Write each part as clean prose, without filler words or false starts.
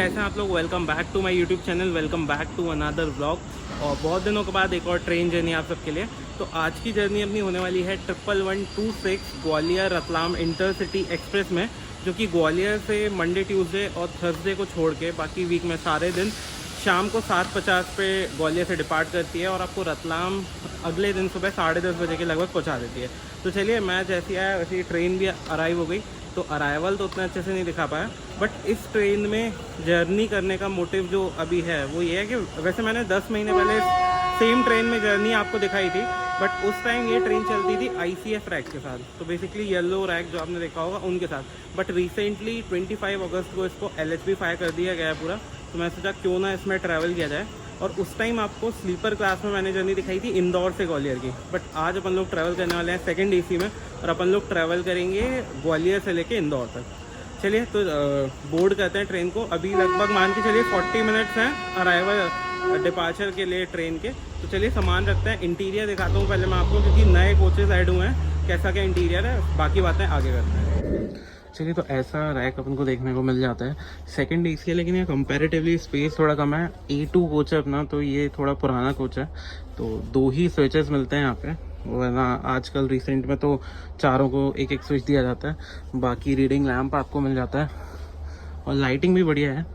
कैसे हैं आप लोग। Welcome back to my YouTube channel, welcome back to another vlog. और बहुत दिनों के बाद एक और ट्रेन जर्नी आप सबके लिए। तो आज की जर्नी अपनी होने वाली है 1126 ग्वालियर रतलाम इंटरसिटी एक्सप्रेस में, जो कि ग्वालियर से मंडे, ट्यूसडे और थर्सडे को छोड़ के बाकी वीक में सारे दिन शाम को 7:50 पे ग्वालियर से डिपार्ट करती है और आपको रतलाम अगले दिन सुबह 10:30 बजे के लगभग पहुंचा देती है। तो चलिए, मैं जैसी आया वैसे ही ट्रेन भी अराइव हो गई। तो अराइवल तो उतना अच्छे से नहीं दिखा पाया, बट इस ट्रेन में जर्नी करने का मोटिव जो अभी है वो ये है कि वैसे मैंने 10 महीने पहले सेम ट्रेन में जर्नी आपको दिखाई थी, बट उस टाइम ये ट्रेन चलती थी ICF रैक के साथ। तो बेसिकली येलो रैक जो आपने देखा होगा उनके साथ। बट रिसेंटली 25 अगस्त को इसको LHB5 कर दिया गया है पूरा। तो मैं सोचा क्यों ना इसमें ट्रैवल किया जाए। और उस टाइम आपको स्लीपर क्लास में मैंने जर्नी दिखाई थी इंदौर से ग्वालियर की। बट आज अपन लोग ट्रैवल करने वाले हैं सेकंड AC में, और अपन लोग ट्रैवल करेंगे ग्वालियर से लेके इंदौर तक। चलिए, तो बोर्ड करते हैं ट्रेन को। अभी लगभग मान के चलिए 40 मिनट्स हैं अराइवल डिपार्चर के लिए ट्रेन के। तो चलिए सामान रखते हैं। इंटीरियर दिखाता हूँ पहले मैं आपको, क्योंकि नए कोचेस ऐड हुए हैं। कैसा क्या इंटीरियर है, बाकी बातें आगे करते हैं। चलिए, तो ऐसा रैक अपन को देखने को मिल जाता है। सेकंड AC है, लेकिन ये कंपैरेटिवली स्पेस थोड़ा कम है। A2 कोच है अपना, तो ये थोड़ा पुराना कोच है। तो 2 ही स्विचेस मिलते हैं यहाँ पे, वरना आजकल रिसेंट में तो चारों को एक एक स्विच दिया जाता है। बाकी रीडिंग लैंप आपको मिल जाता है और लाइटिंग भी बढ़िया है।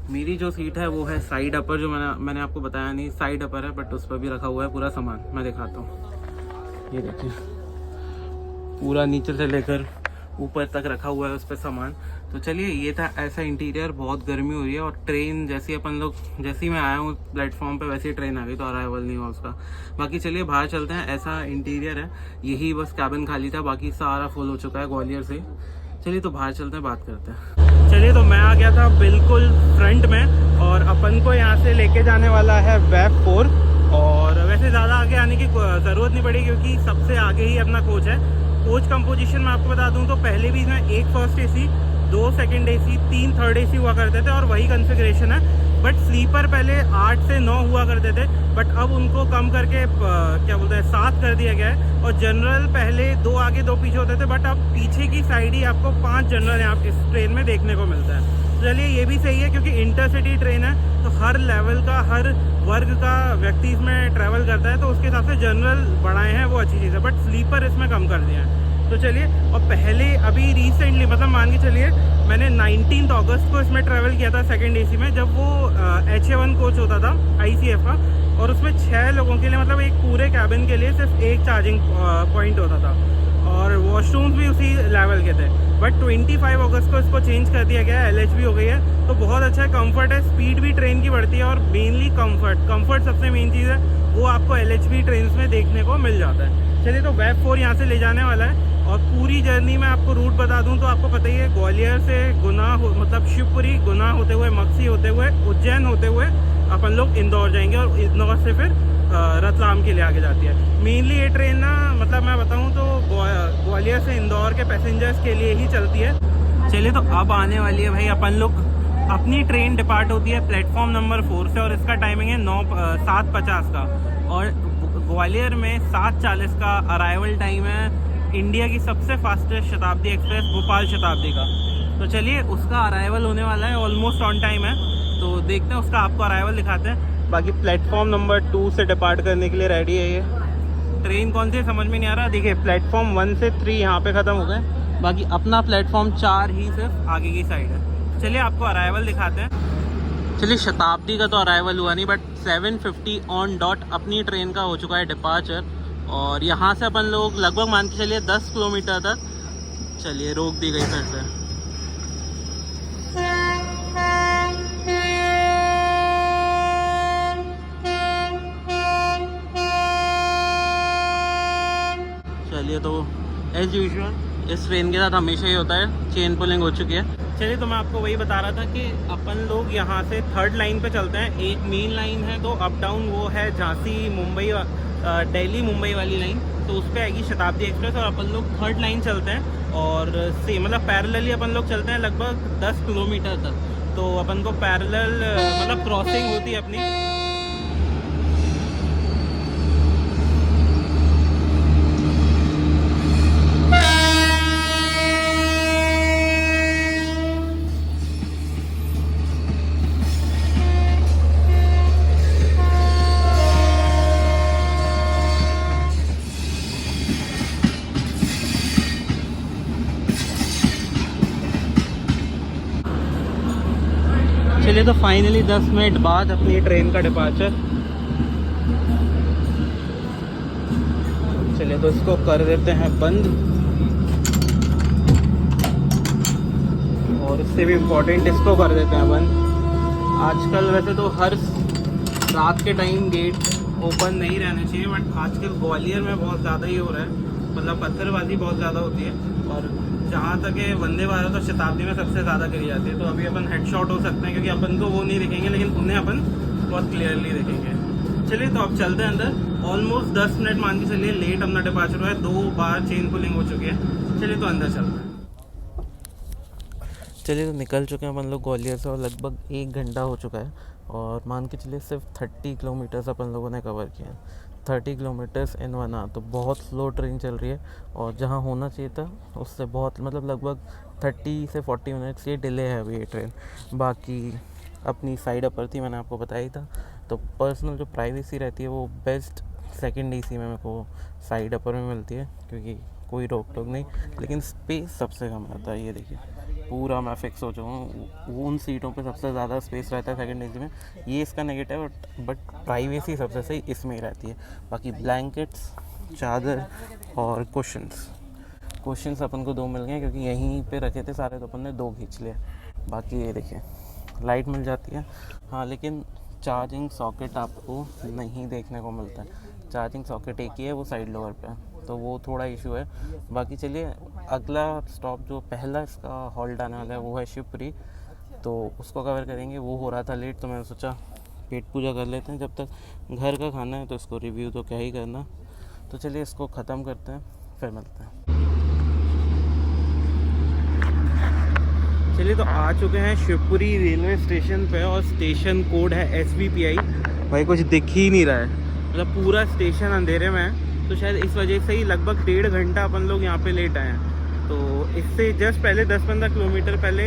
मेरी जो सीट है वो है साइड अपर, जो मैंने आपको बताया नहीं, साइड अपर है, बट उस पर भी रखा हुआ है पूरा सामान। मैं दिखाता हूँ, ये देखिए पूरा नीचे से लेकर ऊपर तक रखा हुआ है उस पर सामान। तो चलिए, ये था ऐसा इंटीरियर। बहुत गर्मी हो रही है और ट्रेन जैसी जैसी मैं आया हूँ प्लेटफॉर्म पे वैसी ट्रेन आ गई, तो अराइवल नहीं हुआ उसका। बाकी चलिए बाहर चलते हैं। ऐसा इंटीरियर है, यही बस कैबिन खाली था, बाकी सारा फुल हो चुका है ग्वालियर से। चलिए, तो बाहर चलते हैं, बात करते हैं। चलिए, तो मैं आ गया था बिल्कुल फ्रंट में, और अपन को यहाँ से लेके जाने वाला है वेब 4। और वैसे ज़्यादा आगे आने की ज़रूरत नहीं पड़ी, क्योंकि सबसे आगे ही अपना कोच है। कोच कंपोजिशन में आपको बता दूं तो पहले भी इसमें 1 first AC, 2 second AC, 3 third AC हुआ करते थे, और वही कॉन्फ़िगरेशन है। बट स्लीपर पहले 8 से 9 हुआ करते थे, बट अब उनको कम करके क्या बोलते हैं 7 कर दिया गया है। और जनरल पहले 2 आगे 2 पीछे होते थे, बट अब पीछे की साइड ही आपको 5 जनरल यहाँ इस ट्रेन में देखने को मिलता है। तो चलिए, ये भी सही है, क्योंकि इंटरसिटी ट्रेन है, तो हर लेवल का, हर वर्ग का व्यक्ति इसमें ट्रैवल करता है। तो उसके हिसाब से जनरल बढ़ाए हैं, वो अच्छी चीज़ है, बट स्लीपर इसमें कम कर दिया है। तो चलिए, और पहले अभी रिसेंटली मतलब मान के चलिए मैंने 19 अगस्त को इसमें ट्रैवल किया था सेकंड AC में, जब वो HA1 कोच होता था ICF का, और उसमें 6 लोगों के लिए, मतलब एक पूरे कैबिन के लिए सिर्फ एक चार्जिंग पॉइंट होता था, और वॉशरूम्स भी उसी लेवल के थे। बट 25 अगस्त को इसको चेंज कर दिया गया है, LHB हो गई है। तो बहुत अच्छा है, कंफर्ट है, स्पीड भी ट्रेन की बढ़ती है, और मेनली कंफर्ट सबसे मेन चीज़ है, वो आपको LHB ट्रेन में देखने को मिल जाता है। चलिए, तो वेब 4 यहाँ से ले जाने वाला है। और पूरी जर्नी में आपको रूट बता दूं तो आपको पता ही है, ग्वालियर से मतलब शिवपुरी, गुना होते हुए, मक्सी होते हुए, उज्जैन होते हुए अपन लोग इंदौर जाएंगे, और इंदौर से फिर रतलाम के लिए आगे जाती है। मेनली ये ट्रेन ना, मतलब मैं बताऊं तो ग्वालियर से इंदौर के पैसेंजर्स के लिए ही चलती है। चलिए, तो अब आने वाली है भाई अपन लोग, अपनी ट्रेन डिपार्ट होती है प्लेटफॉर्म नंबर 4 से, और इसका टाइमिंग है 7:50 का, और ग्वालियर में 7:40 का अराइवल टाइम है इंडिया की सबसे फास्टेस्ट शताब्दी एक्सप्रेस भोपाल शताब्दी का। तो चलिए, उसका अराइवल होने वाला है, ऑलमोस्ट ऑन टाइम है। तो देखते हैं, उसका आपको अराइवल दिखाते हैं। बाकी प्लेटफॉर्म नंबर 2 से डिपार्ट करने के लिए रेडी है ये ट्रेन। कौन सी समझ में नहीं आ रहा। देखिए, प्लेटफॉर्म 1 से 3 यहाँ पे ख़त्म हो गए, बाकी अपना प्लेटफॉर्म 4 ही सिर्फ आगे की साइड है। चलिए, आपको अराइवल दिखाते हैं। चलिए, शताब्दी का तो अराइवल हुआ नहीं, बट 7:50 ऑन डॉट अपनी ट्रेन का हो चुका है डिपार्चर। और यहाँ से अपन लोग लगभग मान के चलिए 10 किलोमीटर तक। चलिए, रोक दी गई फिर से। चलिए, तो एज यूजुअल इस ट्रेन के साथ हमेशा ही होता है, चेन पुलिंग हो चुकी है। चलिए, तो मैं आपको वही बता रहा था कि अपन लोग यहाँ से थर्ड लाइन पे चलते हैं। एक मेन लाइन है, तो अप डाउन वो है झांसी मुंबई, दिल्ली मुंबई वाली लाइन, तो उस पर आएगी शताब्दी एक्सप्रेस, और अपन लोग थर्ड लाइन चलते हैं। और से मतलब पैरेलली अपन लोग चलते हैं लगभग 10 किलोमीटर तक। तो अपन को पैरेलल मतलब क्रॉसिंग होती है अपनी। चलिए तो फाइनली 10 मिनट बाद अपनी ट्रेन का डिपार्चर। चलिए तो इसको कर देते हैं बंद, और इससे भी इम्पोर्टेंट इसको कर देते हैं बंद। आजकल वैसे तो हर रात के टाइम गेट ओपन नहीं रहने चाहिए, बट आजकल ग्वालियर में बहुत ज़्यादा ही हो रहा है, मतलब पत्थरबाजी बहुत ज़्यादा होती है। और जहाँ तक है वंदे भारत और शताब्दी में सबसे ज़्यादा करी जाती है। तो अभी अपन हेडशॉट हो सकते हैं, क्योंकि अपन को वो नहीं दिखेंगे, लेकिन उन्हें अपन बहुत क्लियरली देखेंगे। चलिए तो अब चलते हैं अंदर। ऑलमोस्ट 10 मिनट मान के चलिए लेट अपना डिपार्चर हुआ है, 2 बार चेन पुलिंग हो चुकी है। चलिए तो अंदर चलते हैं। चलिए तो निकल चुके हैं अपन लोग ग्वालियर से, और लगभग 1 घंटा हो चुका है। और मान के चलिए सिर्फ 30 किलोमीटर्स अपन लोगों ने कवर किया है, 30 किलोमीटर्स इन 1 आवर। तो बहुत स्लो ट्रेन चल रही है, और जहाँ होना चाहिए था उससे बहुत, मतलब लगभग 30 से 40 मिनट्स ये डिले है अभी ये ट्रेन। बाकी अपनी साइड अपर थी, मैंने आपको बताया ही था। तो पर्सनल जो प्राइवेसी रहती है वो बेस्ट सेकंड एसी में मेरे को साइड अपर में मिलती है, क्योंकि कोई रोक टोक नहीं, लेकिन स्पेस सबसे कम रहता है। ये देखिए पूरा मैं फिक्स हो चुका हूँ, उन सीटों पे सबसे ज़्यादा स्पेस रहता है सेकंड एसी में। ये इसका नेगेटिव है, बट प्राइवेसी सबसे सही इसमें ही रहती है। बाकी ब्लैंकेट्स, चादर और कुशन्स अपन को 2 मिल गए, क्योंकि यहीं पे रखे थे सारे, तो अपन ने 2 खींच लिए। बाकी ये देखिए लाइट मिल जाती है, हाँ, लेकिन चार्जिंग सॉकेट आपको नहीं देखने को मिलता है। चार्जिंग सॉकेट एक ही है, वो साइड लोअर पे है, तो वो थोड़ा इशू है। बाकी चलिए अगला स्टॉप जो पहला इसका हॉल्ट आने वाला है वो है शिवपुरी, तो उसको कवर करेंगे। वो हो रहा था लेट, तो मैंने सोचा पेट पूजा कर लेते हैं, जब तक घर का खाना है तो इसको रिव्यू तो क्या ही करना। तो चलिए इसको ख़त्म करते हैं, फिर मिलते हैं। चलिए तो आ चुके हैं शिवपुरी रेलवे स्टेशन पे, और स्टेशन कोड है SVPI। भाई कुछ दिख ही नहीं रहा है, मतलब पूरा स्टेशन अंधेरे में है, तो शायद इस वजह से ही लगभग 1.5 घंटा अपन लोग यहाँ पे लेट आए हैं। तो इससे जस्ट पहले 10-15 किलोमीटर पहले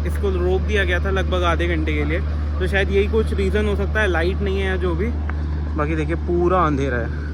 इसको रोक दिया गया था लगभग आधे घंटे के लिए, तो शायद यही कुछ रीज़न हो सकता है, लाइट नहीं है जो भी। बाकी देखिए पूरा अंधेरा है।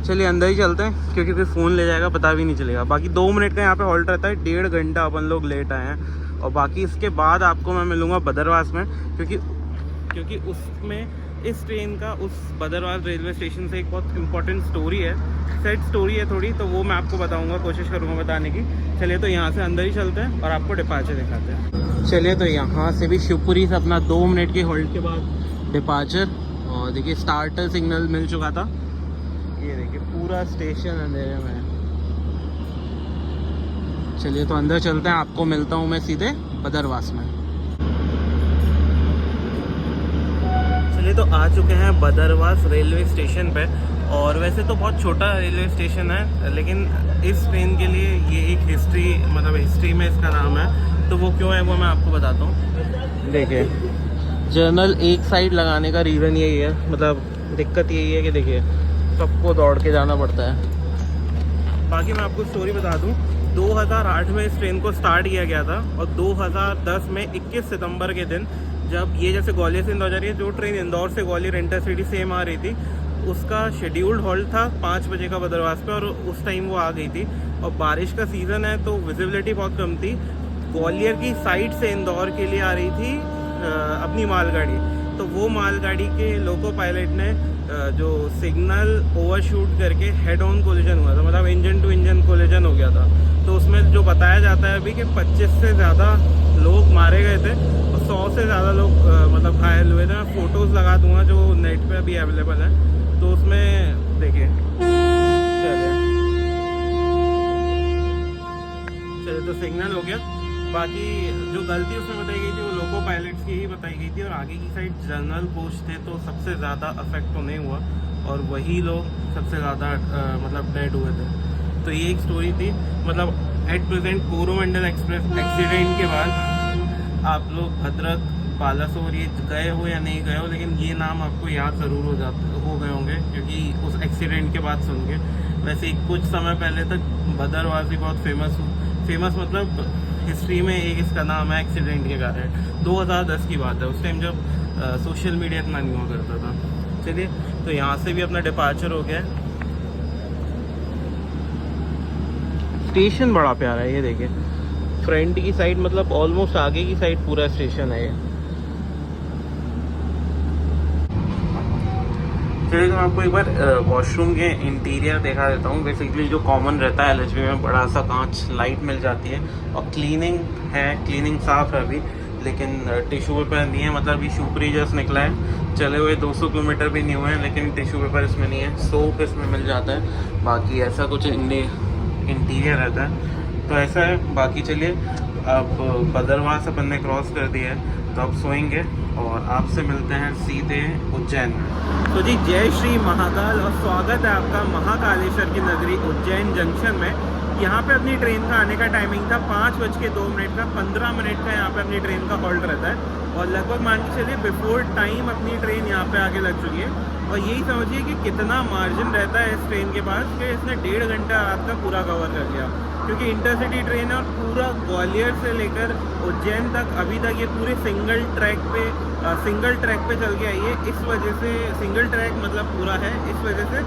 चलिए अंदर ही चलते हैं, क्योंकि फिर फ़ोन ले जाएगा, पता भी नहीं चलेगा। बाकी 2 मिनट का यहाँ पे हॉल्ट रहता है, 1.5 घंटा अपन लोग लेट आए हैं। और बाकी इसके बाद आपको मैं मिलूँगा बदरवास में, क्योंकि उसमें इस ट्रेन का उस बदरवास रेलवे स्टेशन से एक बहुत इंपॉर्टेंट स्टोरी है, सेट स्टोरी है थोड़ी, तो वो मैं आपको बताऊँगा, कोशिश करूँगा बताने की। चलिए तो यहाँ से अंदर ही चलते हैं और आपको डिपार्चर दिखाते हैं। चलिए तो यहाँ से भी शिवपुरी से अपना 2 मिनट के हॉल्ट के बाद डिपार्चर, और देखिए स्टार्टर सिग्नल मिल चुका था। ये देखिए पूरा स्टेशन अंधेरे में। चलिए तो अंदर चलते हैं, आपको मिलता हूँ मैं सीधे बदरवास में। चलिए तो आ चुके हैं बदरवास रेलवे स्टेशन पे, और वैसे तो बहुत छोटा रेलवे स्टेशन है, लेकिन इस ट्रेन के लिए ये एक हिस्ट्री, मतलब हिस्ट्री में इसका नाम है। तो वो क्यों है वो मैं आपको बताता हूँ। देखिए जर्नल एक साइड लगाने का रीज़न यही है, मतलब दिक्कत यही है कि देखिए सबको दौड़ के जाना पड़ता है। बाकी मैं आपको स्टोरी बता दूं, 2008 में इस ट्रेन को स्टार्ट किया गया था, और 2010 में 21 सितंबर के दिन, जब ये जैसे ग्वालियर से इंदौर जा रही है, जो ट्रेन इंदौर से ग्वालियर इंटरसिटी सेम आ रही थी, उसका शेड्यूल्ड हॉल्ट था 5 बजे का बदरवास पे, और उस टाइम वो आ गई थी। और बारिश का सीज़न है तो विजिबिलिटी बहुत कम थी। ग्वालियर की साइड से इंदौर के लिए आ रही थी अपनी मालगाड़ी, तो वो मालगाड़ी के लोको पायलट ने जो सिग्नल ओवरशूट करके हेड ऑन कोलिजन हुआ था, मतलब इंजन टू इंजन कोलिजन हो गया था। तो उसमें जो बताया जाता है अभी कि 25 से ज़्यादा लोग मारे गए थे, और 100 से ज़्यादा लोग मतलब घायल हुए थे। मैं फ़ोटोज़ लगा दूंगा जो नेट पे अभी अवेलेबल है, तो उसमें देखिए। चलिए तो सिग्नल हो गया। बाकी जो गलती उसमें बताई गई थी वो लोको पायलट्स की ही बताई गई थी, और आगे की साइड जनरल कोच थे, तो सबसे ज़्यादा अफेक्ट तो नहीं हुआ, और वही लोग सबसे ज़्यादा मतलब डेड हुए थे। तो ये एक स्टोरी थी। मतलब at present Coromandel express accident के बाद आप लोग भद्रक, बालासोर ये गए हो या नहीं गए हो, लेकिन ये नाम आपको याद ज़रूर हो गए होंगे, क्योंकि उस एक्सीडेंट के बाद सुन के। वैसे कुछ समय पहले तक बदरवास भी बहुत फेमस मतलब हिस्ट्री में एक इसका नाम है एक्सीडेंट के कारण। 2010 की बात है, उस टाइम जब सोशल मीडिया इतना नहीं हुआ करता था। चलिए तो यहाँ से भी अपना डिपार्चर हो गया है। स्टेशन बड़ा प्यारा है, ये देखिए फ्रंट की साइड, मतलब ऑलमोस्ट आगे की साइड पूरा स्टेशन है ये। चलिए तो मैं आपको एक बार वॉशरूम के इंटीरियर दिखा देता हूँ। बेसिकली जो कॉमन रहता है LHV में, बड़ा सा कांच, लाइट मिल जाती है और क्लीनिंग है, क्लीनिंग साफ़ है अभी, लेकिन टिश्यू पेपर नहीं है। मतलब अभी शुपरी जस्ट निकला है, चले हुए 200 किलोमीटर भी नहीं हुए हैं, लेकिन टिश्यू पेपर इसमें नहीं है। सोप इसमें मिल जाता है, बाकी ऐसा कुछ इंटीरियर रहता है। तो ऐसा है। बाकी चलिए, अब बदरवास अपन ने क्रॉस कर दिया है, तो अब सोएंगे और आपसे मिलते हैं सीधे उज्जैन में। तो जी, जय श्री महाकाल और स्वागत है आपका महाकालेश्वर की नगरी उज्जैन जंक्शन में। यहाँ पे अपनी ट्रेन का आने का टाइमिंग था 5:02 का। 15 मिनट का यहाँ पे अपनी ट्रेन का हॉल्ट रहता है और लगभग मान के चलिए बिफोर टाइम अपनी ट्रेन यहाँ पे आके लग चुकी है। और यही समझिए कि कितना मार्जिन रहता है इस ट्रेन के पास कि इसने 1.5 घंटा रात का पूरा कवर कर लिया, क्योंकि इंटरसिटी ट्रेन है और पूरा ग्वालियर से लेकर उज्जैन तक अभी तक ये पूरे सिंगल ट्रैक पे चल के आई है। इस वजह से सिंगल ट्रैक मतलब पूरा है, इस वजह से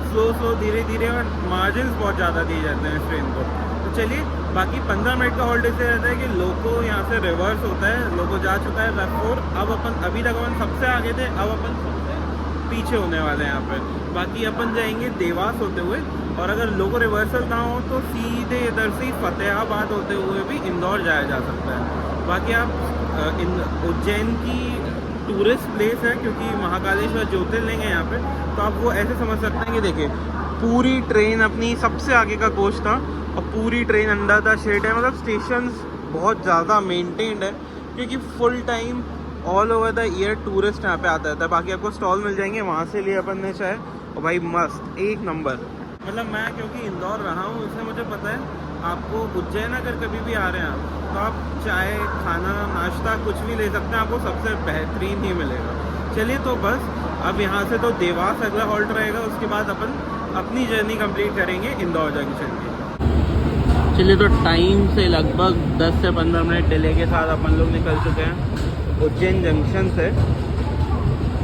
स्लो धीरे धीरे और मार्जिन बहुत ज़्यादा दिए जाते हैं इस ट्रेन को। तो चलिए, बाकी 15 मिनट का हॉल्ट इससे रहता है कि लोको यहाँ से रिवर्स होता है, लोको जा चुका है रफोर। अब अपन अभी तक अपन सबसे आगे थे, अब अपन सबसे पीछे होने वाले हैं यहाँ पे। बाकी अपन जाएंगे देवास होते हुए, और अगर लोको रिवर्सल ना हो तो सीधे इधर से फतेहाबाद होते हुए भी इंदौर जाया जा सकता है। बाकी आप उज्जैन की टूरिस्ट प्लेस है, क्योंकि महाकालेश्वर ज्योतिर्लिंग है यहाँ पे, तो आप वो ऐसे समझ सकते हैं कि देखिए पूरी ट्रेन अपनी सबसे आगे का कोच था और पूरी ट्रेन अंडर द शेड है। मतलब स्टेशंस बहुत ज़्यादा मेंटेन्ड है, क्योंकि full time all over the year tourist यहाँ पे आता रहता है। बाकी आपको स्टॉल मिल जाएंगे, वहाँ से लिए अपन ने चाय, और भाई मस्त एक नंबर। मतलब मैं क्योंकि इंदौर रहा हूँ, इसलिए मुझे पता है आपको उज्जैन अगर कभी भी आ रहे हैं आप, तो आप चाय, खाना, नाश्ता कुछ भी ले सकते हैं, आपको सबसे बेहतरीन ही मिलेगा। चलिए, तो बस अब यहाँ से तो देवास अगला हॉल्ट रहेगा, उसके बाद अपन अपनी जर्नी कंप्लीट करेंगे इंदौर जंक्शन की। चलिए, तो टाइम से लगभग 10 से 15 मिनट डिले के साथ अपन लोग निकल चुके हैं उज्जैन जंक्शन से,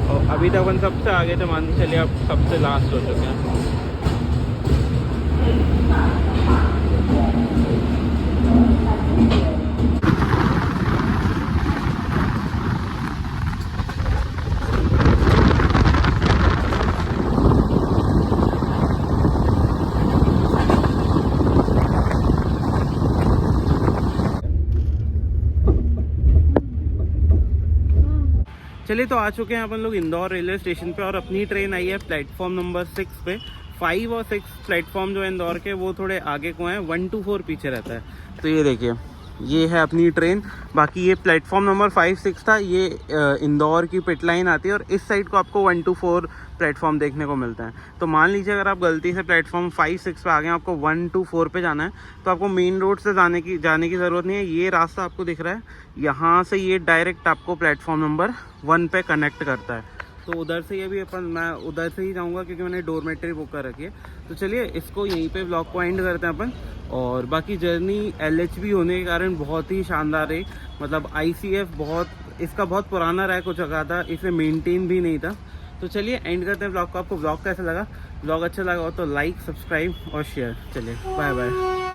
और अभी तक अपन सबसे आगे थे, मान के चलिए अब सबसे लास्ट हो चुके हैं। चलिए, तो आ चुके हैं अपन लोग इंदौर रेलवे स्टेशन पे, और अपनी ट्रेन आई है प्लेटफॉर्म नंबर 6 पे। 5 और 6 प्लेटफॉर्म जो है इंदौर के, वो थोड़े आगे को हैं, 1 to 4 पीछे रहता है। तो ये देखिए, ये है अपनी ट्रेन। बाकी ये प्लेटफॉर्म नंबर 5-6 था, ये इंदौर की पिट लाइन आती है, और इस साइड को आपको 1 to 4 प्लेटफॉर्म देखने को मिलता है। तो मान लीजिए अगर आप गलती से प्लेटफॉर्म 5-6 पे आ गए, आपको 1 to 4 पे जाना है, तो आपको मेन रोड से जाने की ज़रूरत नहीं है। ये रास्ता आपको दिख रहा है, यहाँ से ये डायरेक्ट आपको प्लेटफॉर्म नंबर 1 पे कनेक्ट करता है। तो उधर से ये भी मैं उधर से ही जाऊँगा, क्योंकि मैंने डोरमेट्री बुक कर रखी है। तो चलिए, इसको यहीं पे ब्लॉग को एंड करते हैं अपन। और बाकी जर्नी LHV होने के कारण बहुत ही शानदार रही। मतलब ICF इसका बहुत पुराना रैक हो चुका था, इसे मेंटेन भी नहीं था। तो चलिए एंड करते हैं ब्लॉग को। आपको ब्लॉग कैसा लगा? ब्लॉग अच्छा लगा हो तो लाइक, सब्सक्राइब और शेयर। चलिए, बाय बाय।